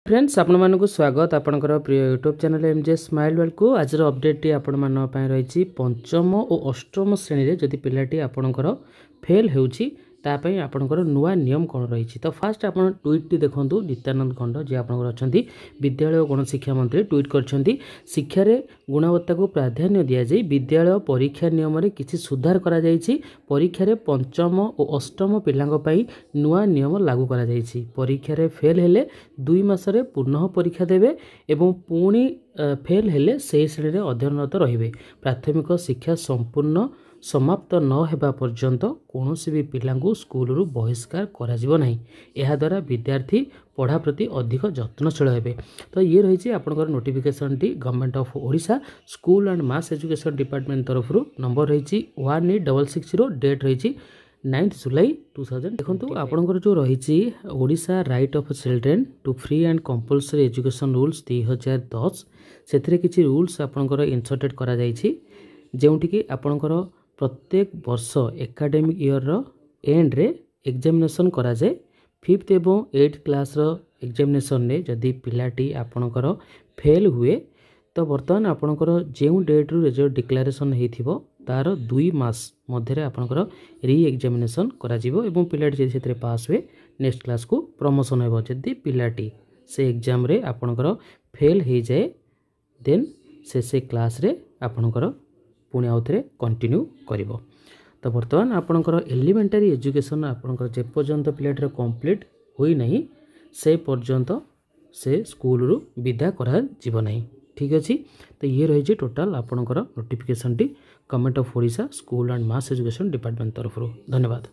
Friends आपण मानक स्वागत आपणकर प्रिय YouTube channel MJ smile world को आज अपडेट टी आपण मान पय रही पंचम और अष्टम श्रेणी रे जदि पिलाटी आपणकर फेल होउची तापई आपणकर नुआ नियम कौन रही तो फास्ट आप ट्वीट टी देखु नित्यानंद खंड जी आपणकर अच्छा विद्यालय और गणशिक्षा मंत्री ट्वीट करछंती शिक्षार गुणवत्ता को प्राधान्य दि जाए विद्यालय परीक्षा नियम रे किछि सुधार करा जायछि परीक्षा रे पंचम और अष्टम पिलांग पई नुआ नियम लागू करा जायछि परीक्षा रे फेल हेले 2 मास रे पुनः परीक्षा देबे एवं पुणी फेल हेले से श्रेणी रे अध्ययनरत रहिबे प्राथमिक शिक्षा संपूर्ण समाप्त न हेबा पर्यंत कौनसी भी पिलांगु स्कूल रु बहिष्कार करा जिवो नहीं एहा द्वारा विद्यार्थी पढ़ा प्रति अधिक जत्नशील हेबे तो ये रही आपनकर notification T government of Odisha school and mass education department तरफ रु नंबर रही 18660 डेट रही 9 जुलाई 2000 देखो आपनकर जो रही Odisha right of children to free and compulsory education rules 2010 से किसी रूल्स आपनकर इंसर्टेड करा जायछि जेउठी कि आपनकर प्रत्येक वर्ष एकाडेमिक ईयर रो एंड रे एग्जामिनेशन करा जाए 5th एवं 8th क्लास रो एग्जामिनेशन रे जदि पिलाटी आपनकर फेल हुए तो बर्तमान आपनकर जेउ डेट रु रिजल्ट डिक्लेरेशन हेथिबो तार 2 मास मध्य आपनकर री एग्जामिनेशन करा जिवो एवं पिलाटी जे सेतरे पास हुए नेक्स्ट क्लास को प्रमोशन हेबो जदि पिलाटी से एग्जाम रे आपनकर फेल हे जाए देन से क्लास रे आपनकर पुणी आउ थे कंटिन्यू करिवो तो बर्तमान आपनकर एलिमेंटारी एजुकेशन आपनकर जे पर्यंत पिलाटर कंप्लीट होई नहीं से पर्यंत से स्कूल रु विदा करा जीव नहीं ठीक अच्छे तो ये रही टोटाल आपनकर notification T government of Odisha school and mass education department तरफ धन्यवाद।